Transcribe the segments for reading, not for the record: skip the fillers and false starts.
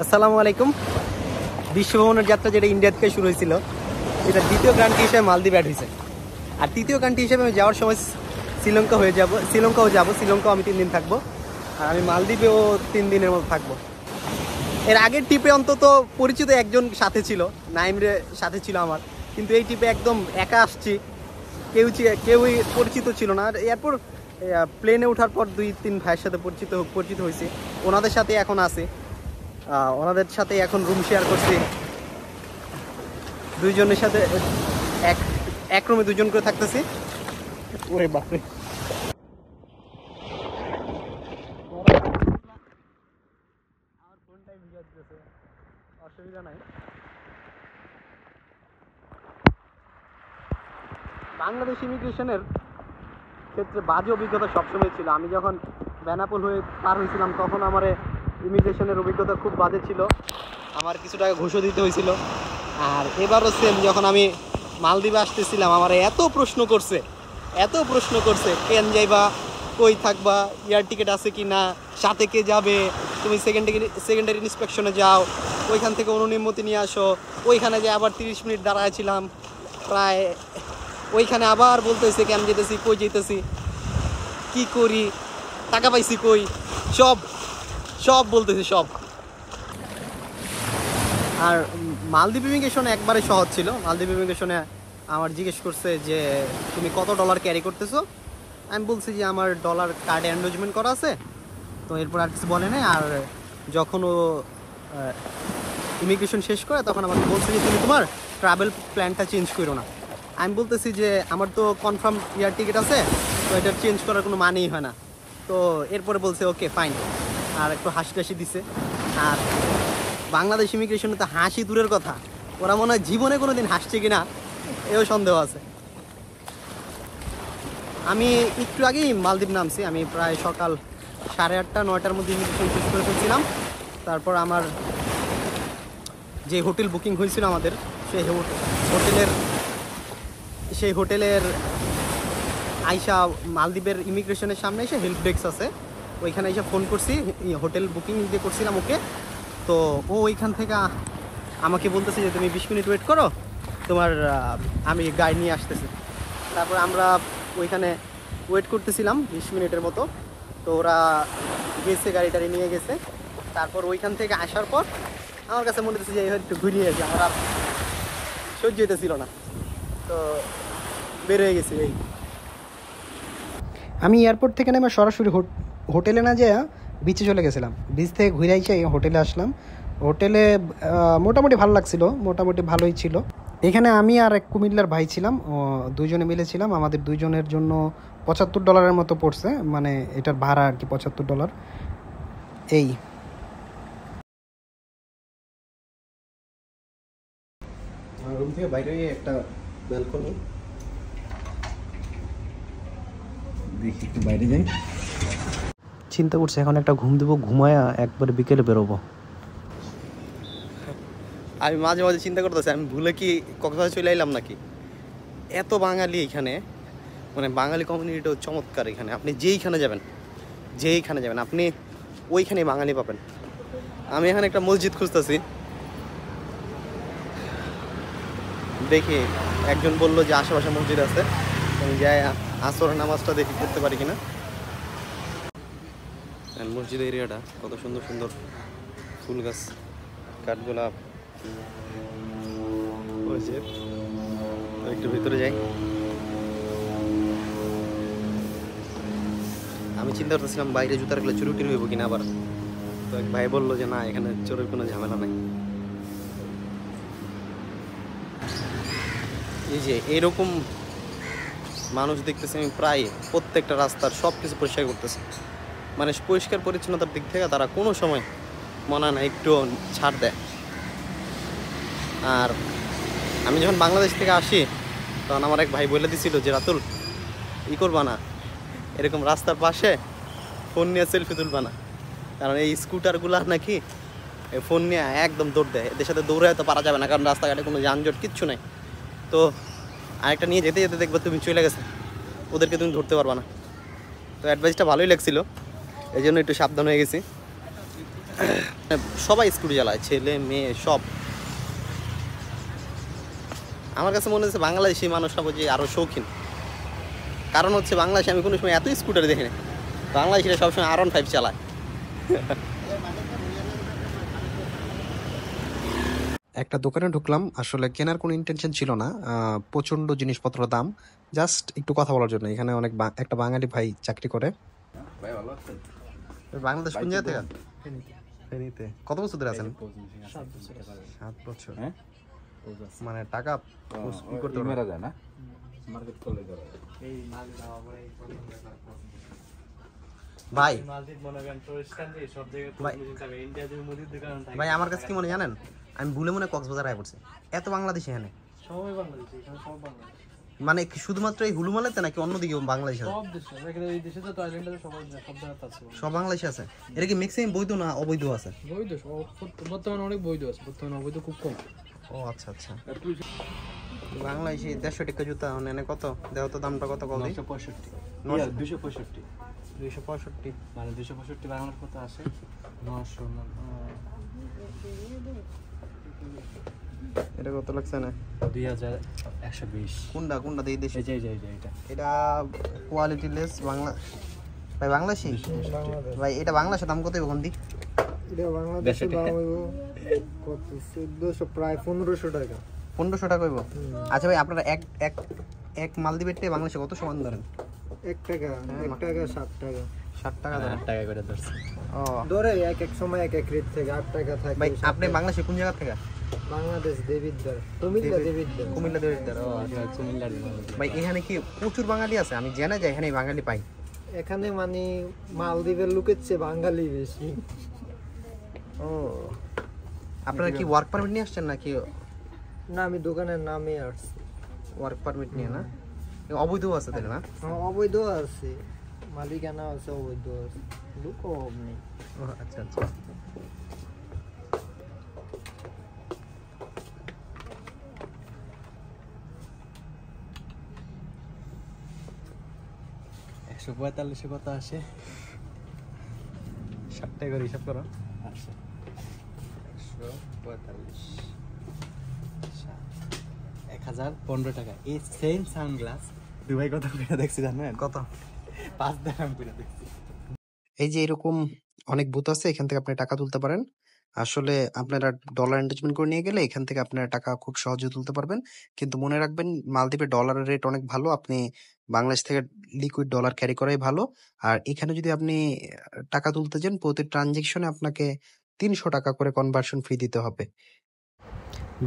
আসসালামু আলাইকুম। বিশ্বভ্রমণের যাত্রা যেটা ইন্ডিয়া থেকে শুরু হয়েছিল, এটা দ্বিতীয় কান্ট্রি হিসেবে মালদ্বীপ অ্যাড হয়েছে। আর তৃতীয় কান্ট্রি হিসেবে আমি যাওয়ার সময় শ্রীলঙ্কাও যাব। শ্রীলঙ্কাও আমি 3 দিন থাকবো, আর আমি মালদ্বীপেও 3 দিনের মতো থাকবো। এর আগের ট্রিপে অন্তত পরিচিত একজন সাথে ছিল, নাইমরে সাথে ছিল আমার, কিন্তু এই ট্রিপে একদম একা আসছি, কেউই পরিচিত ছিল না। আর এরপর প্লেনে ওঠার পর 2-3 ভাইয়ের সাথে পরিচিত হয়েছি, ওনাদের সাথে এখন আছে। ওনাদের সাথে এখন রুম শেয়ার করছি, দুইজনের সাথে এক রুমে 2জন করে থাকতেছি। ওরে বাপরে, অসুবিধা নাই। বাংলাদেশ ইমিগ্রেশনের ক্ষেত্রে বাজে অভিজ্ঞতা সবসময় ছিল। আমি যখন বেনাপোল হয়ে পার হয়েছিলাম তখন আমার ইমিগ্রেশনের অভিজ্ঞতা খুব বাজে ছিল, আমার কিছু টাকা ঘুষও দিতে হয়েছিল। আর এবারও সেম, যখন আমি মালদ্বীপে আসতেছিলাম আমার এত প্রশ্ন করছে কেন যাইবা, কই থাকবা, এয়ার টিকিট আছে কি না, সাথে কে যাবে, তুমি সেকেন্ডারি ইন্সপেকশনে যাও, ওইখান থেকে অনুমতি নিয়ে আসো। ওইখানে যে আবার 30 মিনিট দাঁড়াইছিলাম প্রায়, ওইখানে আবার বলতেছে কেন যেতেছি, কই যেতেছি, কি করি, টাকা পাইছি কই, সব বলতেছে সব। আর মালদ্বীপ ইমিগ্রেশনে একবারে সহজ ছিল। মালদ্বীপ ইমিগ্রেশনে আমার জিজ্ঞেস করছে যে তুমি কত ডলার ক্যারি করতেছো। আমি বলছি যে আমার ডলার কার্ডে এনরোলমেন্ট করা আছে। তো এরপর আর কিছু বলে নাই। আর যখন ও ইমিগ্রেশন শেষ করে তখন আমাকে বলছে যে তুমি তোমার ট্রাভেল প্ল্যানটা চেঞ্জ করো না। আমি বলতেছি যে আমার তো কনফার্ম এয়ার টিকিট আছে, তো এটা চেঞ্জ করার কোনো মানেই হয় না। তো এরপরে বলছে ওকে ফাইন, আর একটু হাসি দিছে। আর বাংলাদেশ ইমিগ্রেশনে তো হাসি দূরের কথা, ওরা মনে হয় জীবনে কোনো দিন হাসছে কিনা এও সন্দেহ আছে। আমি একটু আগেই মালদ্বীপ নামছি, আমি প্রায় সকাল 8:30-9টার মধ্যে ইমিগ্রেশন শেষ করে ফেলছিলাম। তারপর আমার যে হোটেল বুকিং হয়েছিল আমাদের, সেই হোটেলের আইসা মালদ্বীপের ইমিগ্রেশনের সামনে এসে হেল্প ডেস্ক আছে, ওইখানে এসে ফোন করছি, হোটেল বুকিং দিয়ে করছিলাম ওকে। তো ও ওইখান থেকে আমাকে বলতেছে যে তুমি 20 মিনিট ওয়েট করো, তোমার আমি গাড়ি নিয়ে আসতেছি। তারপর আমরা ওইখানে ওয়েট করতেছিলাম 20 মিনিটের মতো। তো ওরা গেছে, গাড়ি নিয়ে গেছে। তারপর ওইখান থেকে আসার পর আমার কাছে মনে হচ্ছে যে একটু ঘুরিয়ে গেছে, আমার আর সহ্য হইতেছিল না, তো বের হয়ে গেছি। আমি এয়ারপোর্ট থেকে নেমে সরাসরি হোটেলে না যেয়ে বিচে চলে গেছিলাম। বিচ থেকে ঘুরে এসে হোটেলে আসলাম। হোটেলে মোটামুটি ভালো লাগছিল, মোটামুটি ভালোই ছিল। এখানে আমি আর এক কুমিল্লার ভাই ছিলাম, দুজনে মিলেছিলাম। আমাদের দুজনের জন্য $75 মতো পড়ছে, মানে এটার ভাড়া আর কি, $75। এই রুম থেকে বাইরে একটা ব্যালকনি, দেখি একটু বাইরে যাই। চিন্তা করছি এখন একটা ঘুম দেবো, ঘুমায়া একবারে বিকেলে বেরোবো। আমি মাঝে মাঝে চিন্তা করতেছি আমি ভুলে কি কক্সবাজার চলে এলাম নাকি। এত বাঙালি এখানে, মানে বাঙালি কমিউনিটিও চমৎকার এখানে। আপনি যেইখানে যাবেন আপনি ওইখানে বাঙালি পাবেন। আমি এখানে একটা মসজিদ খুঁজতেছি, দেখি একজন বললো যে আশেপাশে মসজিদ আছে, আমি যাই আসরের নামাজটা দেখি করতে পারি কিনা। মসজিদ এরিয়াটা কত সুন্দর সুন্দর ফুল গাছ, কাঠগোলাপ। একটু ভিতরে যাই। আমি চিন্তা করতেছিলাম বাইরে জুতা রাখলে চুরি টুরি হইব কিনা আবার, তো এক ভাই বললো যে না, এখানে চোরের কোনো ঝামেলা নাই। এই যে এরকম মানুষ দেখতেছি আমি প্রায় প্রত্যেকটা রাস্তার সব কিছু পরিষ্কার করতেছে, মানে পরিষ্কার পরিচ্ছন্নতার দিক থেকে তারা কোনো সময় মনে হয় না একটু ছাড় দেয়। আর আমি যখন বাংলাদেশ থেকে আসি তখন আমার এক ভাই বলে দিছিল যে রাতুল করবা না, এরকম রাস্তার পাশে ফোন নিয়ে সেলফি তুলবা না, কারণ এই স্কুটারগুলো নাকি ফোন নিয়ে একদম দৌড় দেয়, এদের সাথে দৌড়ে তো পারা যাবে না, কারণ রাস্তাঘাটে কোনো যানজট কিচ্ছু নেই। তো আরেকটা নিয়ে যেতে যেতে দেখবো তুমি চলে গেছে, ওদেরকে তুমি ধরতে পারবা না। তো অ্যাডভাইসটা ভালোই লাগছিল, এই জন্য একটু সাবধান হয়ে গেছি। সবাই স্কুটি চালায়, ছেলে মেয়ে সব। আমার কাছে মনে হচ্ছে বাংলাদেশি মানুষরা বুঝি আরও শৌখিন, কারণ হচ্ছে বাংলাদেশে আমি কোনো সময় এত স্কুটার দেখিনি। বাংলাদেশিরা সবসময় R15 চালায়। একটা দোকানে ঢুকলাম, আসলে কেনার কোনো ইন্টেনশন ছিল না, প্রচণ্ড জিনিসপত্র দাম, জাস্ট একটু কথা বলার জন্য। এখানে অনেক একটা বাঙালি ভাই চাকরি করে। বাংলাদেশ কোন জায়গা থেকে? ফেনীতে। কত বছর ধরে আছেন? 7 বছর। মানে টাকা করতে যায় না, ভাই ভাই আমার কাছে কি মনে জানেন, আমি ভুলে মনে কক্সবাজার আয় পড়ছি, এত বাংলাদেশি এখানে সবাই বাংলাদেশি, এখানে সব বাংলাদেশি। মানে শুধুমাত্র এই হুলুমালেতে নাকি অন্যদিকে বাংলাদেশ আছে? সব দেশে, এই দেশে তো আইল্যান্ডে সব জায়গাতে আছে, সব বাংলাদেশি আছে। এটা কি ম্যাক্সিমাম বৈধ না অবৈধ আছে? বৈধ, বর্তমানে অনেক বৈধ আছে, বর্তমানে অবৈধ খুব কম। ও আচ্ছা আচ্ছা। বাংলাদেশি 150 টাকা জুতা এনে কত দেও তো? দামটা কত? 965, 265, 265 মানে 265 বাংলার কত আসে? 900। এটা কত লাগছে না? 2120। কোনটা কোনটা দেই দেশে? এই যে এটা, এটা কোয়ালিটি লেস বাংলা। ভাই বাংলাদেশি ভাই, এটা বাংলাদেশের দাম কত কোন দিক? এটা বাংলাদেশের দাম হইব কত? 1400, প্রায় 1500 টাকা। 1500 টাকা হইব? আচ্ছা ভাই, আপনারা এক মালদ্বীপের থেকে বাংলাদেশে কত সমান ধরেন? 1 টাকা, 1 টাকা 7 টাকা, 7 টাকা ধরেন? 8 টাকা করে ধরছে। ও ধরে এক সময় এক রেট থেকে 8 টাকা থাকে। ভাই আপনি বাংলাদেশে কোন জায়গা থেকে? বাংলাদেশ দেবিদ্বার, কুমিল্লা দেবিদ্বার। কুমিল্লা দেবিদ্বার। ও আচ্ছা, কুমিল্লার। ভাই এখানে কি প্রচুর বাঙালি আছে? আমি জানা যায় এখানে বাঙালি পাই। এখানে মানে মালদ্বীপের লোকের চেয়ে বাঙালি বেশি। ও, আপনারা কি ওয়ার্ক পারমিট নিয়ে আসছেন নাকি? না, আমি দোকানের নামে আসছি। ওয়ার্ক পারমিট নিয়ে না? অবৈধ আছে তাহলে না? অবৈধ আছে, মালিকানা আছে, অবৈধ আছে, লোক অভাব নেই। ও আচ্ছা আচ্ছা। একশো 45 কত আসে? 60 টাকা করে হিসাব করো। আচ্ছা, 145, 1015 টাকা। এই সেম সানগ্লাস দুবাই কত করে দেখছি জানেন? কত? 5 দিরহাম করে দেখছি। এই যে এরকম অনেক বুথ আছে, এখান থেকে আপনি টাকা তুলতে পারেন। আসলে আপনারা ডলার এনগেজমেন্ট করে নিয়ে গেলে এখান থেকে আপনারা টাকা খুব সহজে তুলতে পারবেন। কিন্তু মনে রাখবেন, মালদ্বীপে ডলারের রেট অনেক ভালো, আপনি বাংলাদেশ থেকে লিকুইড ডলার ক্যারি করাই ভালো। আর এখানে যদি আপনি টাকা তুলতে যান, প্রতি ট্রানজেকশনে আপনাকে 300 টাকা করে কনভার্সন ফি দিতে হবে।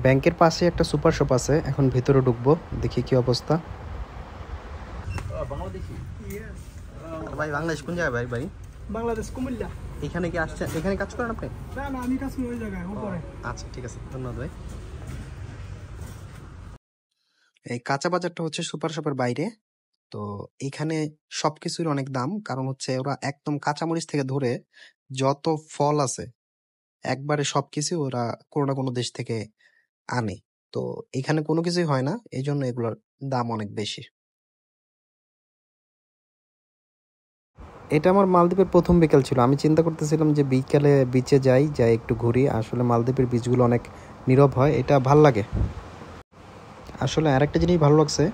ব্যাংকের পাশে একটা সুপার শপ আছে, এখন ভিতরে ঢুকবো, দেখি কি অবস্থা। বাংলাদেশি? ভাই বাংলাদেশ কোন জায়গায়? ভাই ভাই বাংলাদেশ কুমিল্লা। এখানে কি আসছেন? এখানে কাজ করেন আপনি? না না, আমি কাজ করি ওই জায়গায় উপরে। আচ্ছা ঠিক আছে, ধন্যবাদ ভাই। এই কাঁচা বাজারটা হচ্ছে সুপার শপের বাইরে। তো এখানে সবকিছুর অনেক দাম, কারণ হচ্ছে ওরা একদম কাঁচামরিচ থেকে ধরে যত ফল আছে একবারে সবকিছু ওরা কোনো না কোনো দেশ থেকে আনে। তো এখানে কোনো কিছুই হয় না, এই জন্য এগুলোর দাম অনেক বেশি। এটা আমার মালদ্বীপের প্রথম বিকেল ছিল। আমি চিন্তা করতেছিলাম যে বিকেলে বিচে যাই একটু ঘুরি। আসলে মালদ্বীপের বিচগুলো অনেক নীরব হয়, এটা ভাল লাগে। আসলে আরেকটা জিনিস ভালো লাগছে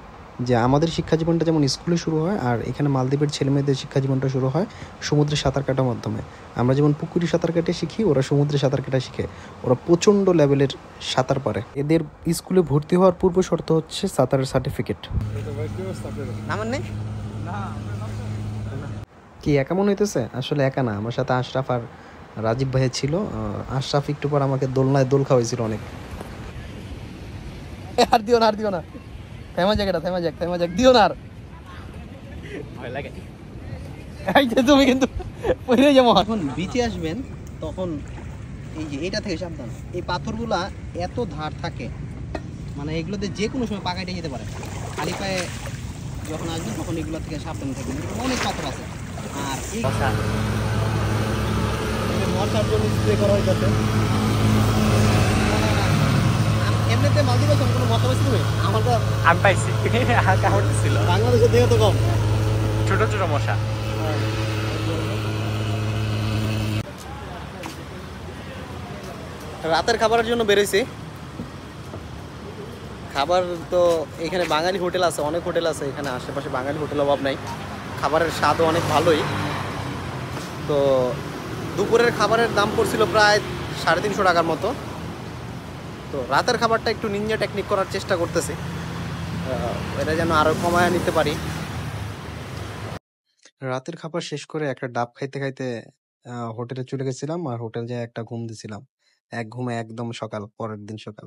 যে আমাদের শিক্ষা জীবনটা যেমন স্কুলে শুরু হয়, আর এখানে মালদ্বীপের ছেলেমেয়েদের শিক্ষা জীবনটা শুরু হয় সমুদ্রে সাঁতার কাটার মাধ্যমে। আমরা যেমন পুকুরে সাঁতার কাটে শিখি, ওরা সমুদ্রে সাঁতার কাটা শিখে। ওরা প্রচণ্ড লেভেলের সাঁতার পারে। এদের স্কুলে ভর্তি হওয়ার পূর্ব শর্ত হচ্ছে সাঁতারের সার্টিফিকেট। নামান নেই কি একা মনে হইতেছে? আসলে একা না, আমার সাথে আশরাফ আর রাজীব ভাইয়া ছিল। আশরাফ একটু পর আমাকে দোলনায় দোল খাওয়াইছিল অনেক। আর দিও না থেমা যাক দিও না আর। ভয় লাগে। এই যে তুমি কিন্তু পড়ে যাবো। যখন বিচে আসবেন তখন এই যে এটা থেকে সাবধান, এই পাথরগুলা এত ধার থাকে, মানে এগুলোতে যে কোনো সময় পা কেটে যেতে পারে। খালি পায়ে যখন আসবেন তখন এগুলো থেকে সাবধান থাকবেন, অনেক পাথর আছে। আর এই মশার জন্য স্প্রে করা হইতেছে। এমনিতে মালদ্বীপে কোনো মশা পাইছি তুমি? আমার তো আমি পাইছি, কামড় ছিল। বাংলাদেশের থেকে তো কম, ছোট ছোট মশা। রাতের খাবারের জন্য বেরোইছি। খাবার তো এখানে বাঙালি হোটেল আছে, অনেক হোটেল আছে এখানে আশেপাশে, বাঙালি হোটেল অভাব নাই। খাবারের স্বাদও অনেক ভালোই। তো দুপুরের খাবারের দাম পড়ছিল প্রায় 350 টাকার মতো। তো রাতের খাবারটা একটু নিনজা টেকনিক করার চেষ্টা করতেছি, এটা যেন আরও কমায় নিতে পারি। রাতের খাবার শেষ করে একটা ডাব খাইতে খাইতে হোটেলে চলে গেছিলাম, আর হোটেল যেয়ে একটা ঘুম দিছিলাম। এক ঘুমে একদম সকাল, পরের দিন সকাল।